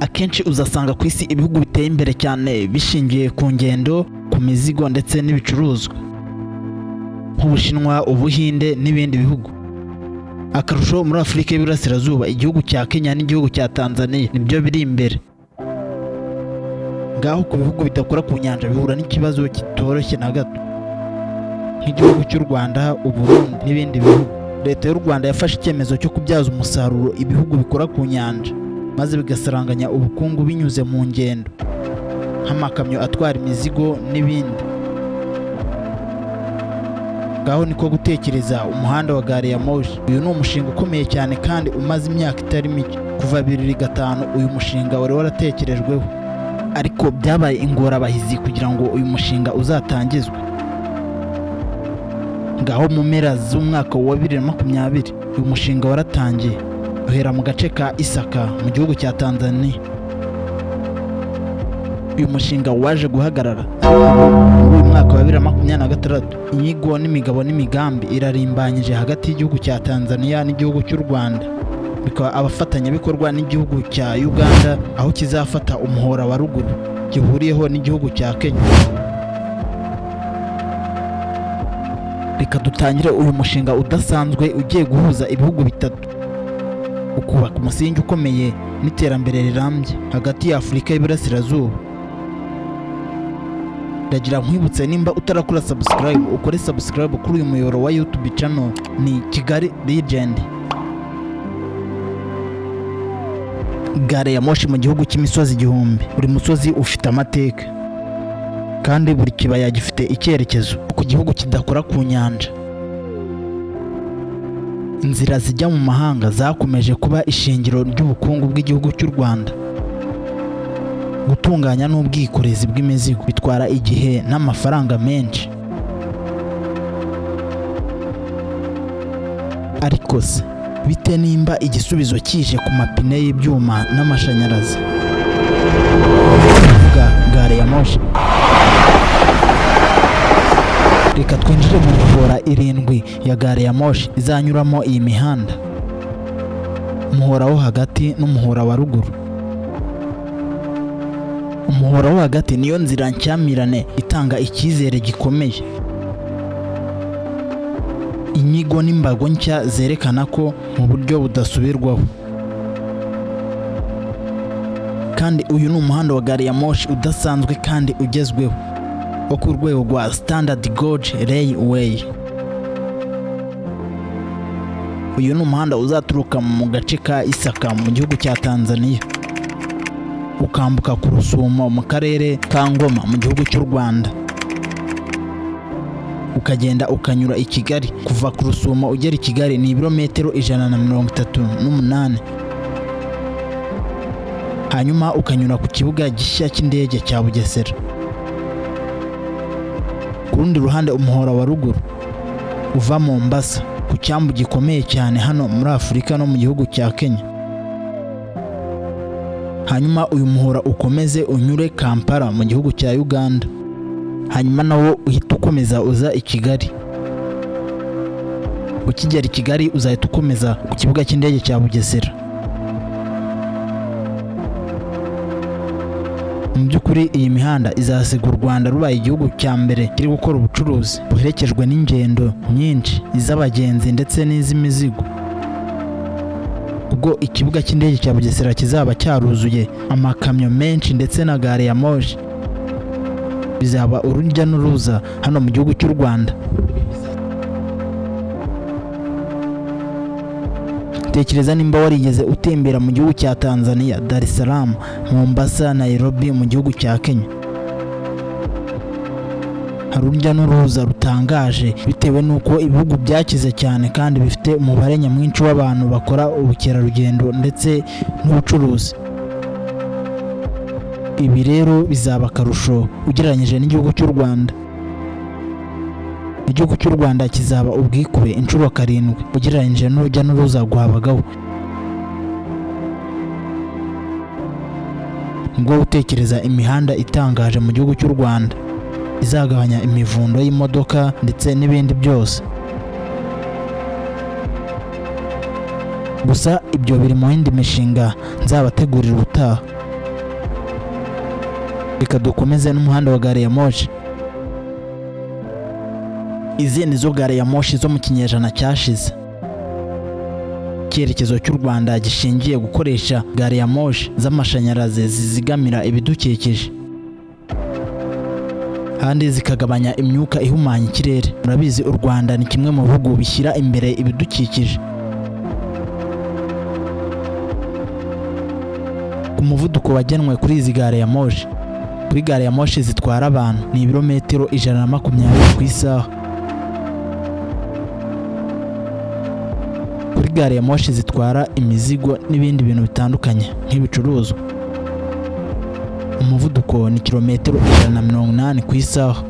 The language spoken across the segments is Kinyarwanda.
Akenshi uzasanga ku isi ibihugu biteye imbere cyane bishingiye ku ngendo, ku mizigo ndetse n'ibicuruzwa, nk'Ubushinwa, Ubuhinde n'ibindi bihugu. Akarusho muri Afurika y'Iburasirazuba, igihugu cya Kenya n'igihugu cya Tanzania nibyo biri imbere. Ngaho ku bihugu bidakora ku nyanja bihura n'ikibazo kitoroshye na gato, nk'igihugu cy'u Rwanda, Uburundi n'ibindi bihugu. Leta y'u Rwanda yafashe icyemezo cyo kubyaza umusaruro ibihugu bikora ku nyanja, maze bigasaranganya ubukungu binyuze mu ngendo, nk'amakamyo atwara imizigo n'ibindi. Ngaho niko gutekereza umuhanda wa gari ya moshi. Uyu ni umushinga ukomeye cyane kandi umaze imyaka itari mike. Kuva 2005 uyu mushinga wari waratekerejweho, ariko byabaye ingorabahizi kugira ngo uyu mushinga uzatangizwe. Ngaho mu mpera z'umwaka wa 2020 uyu mushinga waratangiye, uhera mu gace ka Isaka mu gihugu cya Tanzania. Uyu mushinga waje guhagarara muri uyu mwaka wa 2026. Inyigo n'imigabo n'imigambi irarimbanyije hagati y'igihugu cya Tanzania n'igihugu cy'u Rwanda, bikaba abafatanyabikorwa n'igihugu cya Uganda, aho kizafata umuhora wa ruguru gihuriyeho n'igihugu cya Kenya. Reka dutangire uyu mushinga udasanzwe ugiye guhuza ibihugu bitatu, ukubaka umusingi ukomeye n'iterambere rirambye hagati ya Afurika y'Iburasirazuba. Ndagira nkwibutse, nimba utarakora subscribe, ukore subscribe kuri uyu muyoboro wa YouTube channel ni Kigali Legend. Gare ya moshi mu gihugu cy'imisozi igihumbi. Buri musozi ufite amateka, kandi buri kibaya gifite icyerekezo. Ku gihugu kidakora ku nyanja, inzira zijya mu mahanga zakomeje kuba ishingiro ry'ubukungu bw'igihugu cy'u Rwanda. Gutunganya n'ubwikorezi bw'imizigo bitwara igihe n'amafaranga menshi. Ariko se bite nimba igisubizo kije ku mapine y'ibyuma n'amashanyarazi? Gare ya moshi. Reka twinjire mu mihora 7 ya gare ya moshi izanyuramo iyi mihanda: umuhora wo hagati n'umuhora wa ruguru. Umuhora wo hagati niyo nzira nshyamirane itanga icyizere gikomeye. Inyigo n'imbago nshya zerekana ko mu buryo budasubirwaho. Kandi uyu ni umuhanda wa gari ya moshi udasanzwe kandi ugezweho, wo ku rwego rwa Standard Gauge Railway. Uyu ni umuhanda uzaturuka mu gace ka Isaka mu gihugu cya Tanzania, ukambuka ku Rusumo mu karere ka Ngoma mu gihugu cy'u Rwanda, ukagenda ukanyura i Kigali. Kuva ku Rusumo ugera i Kigali ni ibirometero 138. Hanyuma ukanyura ku kibuga gishya cy'indege cya Bugesera. Ku rundi ruhande, umuhora wa ruguru uva Mombasa, ku cyambu gikomeye cyane hano muri Afurika no mu gihugu cya Kenya. Hanyuma uyu muhora ukomeze unyure Kampala mu gihugu cya Uganda. Hanyuma nawo uhita ukomeza uza i Kigali. Ukigera i Kigali uzahita ukomeza ku kibuga cy'indege cya Bugesera. Mu by'ukuri iyi mihanda izasiga u Rwanda rubaye igihugu cya mbere kiri gukora ubucuruzi buherekejwe n'ingendo nyinshi, iz'abagenzi ndetse n'iz'imizigo. Ubwo ikibuga cy'indege cya Bugesera kizaba cyaruzuye amakamyo menshi ndetse na gare ya moshi, bizaba urujya n'uruza hano mu gihugu cy'u Rwanda. Tekereza nimba warigeze utembera mu gihugu cya Tanzania, Dar es Salaam, Mombasa, Nairobi mu gihugu cya Kenya. Hari urujya n'uruza rutangaje bitewe n'uko ibihugu byakize cyane kandi bifite umubare nyamwinshi w'abantu bakora ubukerarugendo ndetse n'ubucuruzi. Ibi rero bizaba akarusho ugereranyije n'igihugu cy'u Rwanda. Igihugu cy'u Rwanda kizaba ubwikube inshuro 7 ugereranyije n'urujya n'uruza rwabagaho. Ngo gutekereza imihanda itangaje mu gihugu cy'u Rwanda izagabanya imivundo y'imodoka ndetse n'ibindi byose. Gusa ibyo biri mu yindi mishinga nzabategurira ubutaha. reka dukomeze n'umuhanda wa gare ya moshi. Izi nizo gare ya moshi zo mu kinyejana cyashize. Icyerekezo cy'u Rwanda gishingiye gukoresha gare ya moshi z'amashanyarazi zizigamira ibidukikije kandi zikagabanya imyuka ihumanya ikirere. Murabizi u Rwanda ni kimwe mu bihugu bishyira imbere ibidukikije. Ku muvuduko wagenwe kuri izi gare ya moshi, kuri gare ya moshi zitwara abantu ni ibirometero 120 ku isaha. Kuri gare ya moshi zitwara imizigo n'ibindi bintu bitandukanye nk'ibicuruzwa, umuvuduko ni kilometero 180 ku isaha.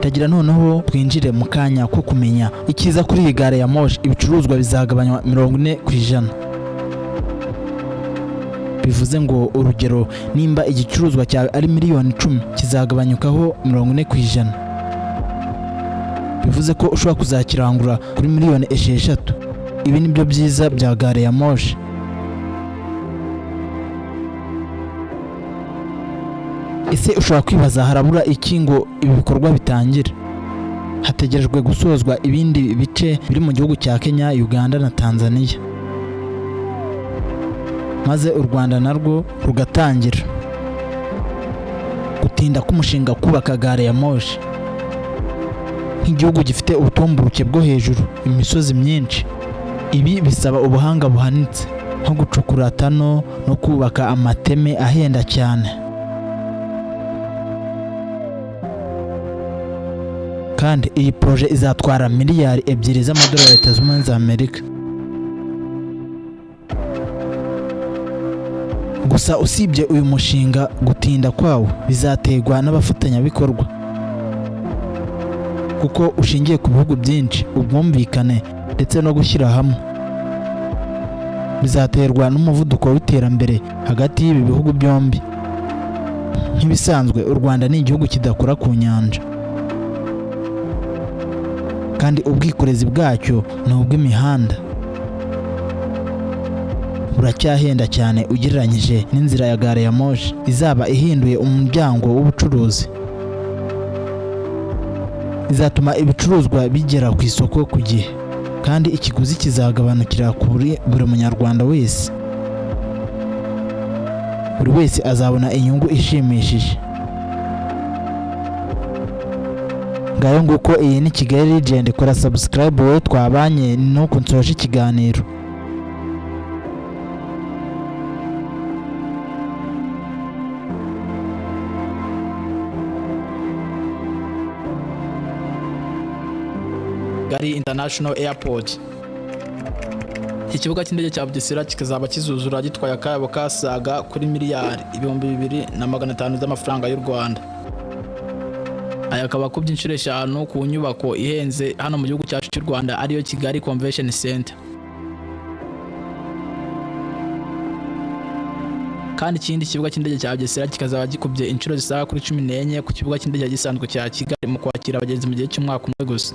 Tagira noneho twinjire mu kanya ko kumenya ikiza kuri iyi gare ya moshi. Ibicuruzwa bizagabanywa 40%. Bivuze ngo urugero, nimba igicuruzwa cyawe ari miliyoni 10 kizagabanyukaho 40%. Bivuze ko ushobora kuzakirangura kuri miliyoni 6. Ibi nibyo byiza bya gare ya moshi. Ese ushobora kwibaza harabura iki ngo ibi bikorwa bitangire? Hategerejwe gusozwa ibindi bice biri mu gihugu cya Kenya, Uganda na Tanzania, maze u Rwanda narwo rugatangira. Gutinda k'umushinga kubaka gare ya moshi nk'igihugu gifite ubutumburuke bwo hejuru, imisozi myinshi, ibi bisaba ubuhanga buhanitse nko gucukura tano no kubaka amateme ahenda cyane. Kandi iyi proje izatwara miliyari 2 z'amadolari Leta Zunze Ubumwe za Amerika. Gusa usibye uyu mushinga, gutinda kwawo bizaterwa n'abafatanyabikorwa kuko ushingiye ku bihugu byinshi, ubwumvikane ndetse no gushyira hamwe. Bizaterwa n'umuvuduko w'iterambere hagati y'ibi bihugu byombi. Nk'ibisanzwe u Rwanda ni igihugu kidakora ku nyanja, kandi ubwikorezi bwacyo ni ubw'imihanda buracyahenda cyane ugereranyije n'inzira ya gare ya moshi izaba ihinduye umuryango w'ubucuruzi. Izatuma ibicuruzwa bigera ku isoko ku gihe, kandi ikiguzi kizagabanukira kuri buri munyarwanda wese. Buri wese azabona inyungu ishimishije. Ngayo nguko, iyi ni Kigali Legend. Kora subscribe wowe twabanye nuko nsoje ikiganiro. Kigali International Airport. Iki kibuga cy'indege cya Bugesera kikazaba kizuzura gitwaye akayabo kasaga kuri miliyari 2,500 z'amafaranga y'u Rwanda. Aya akaba kubye inshuro 5 ku nyubako ihenze hano mu gihugu cyacu cy'u Rwanda ariyo Kigali Convention Center. Kandi ikindi kibuga cy'indege cya Bugesera kikazaba gikubye inshuro zisaga kuri 14 ku kibuga cy'indege gisanzwe cya Kigali mu kwakira abagenzi mu gihe cy'umwaka umwe gusa.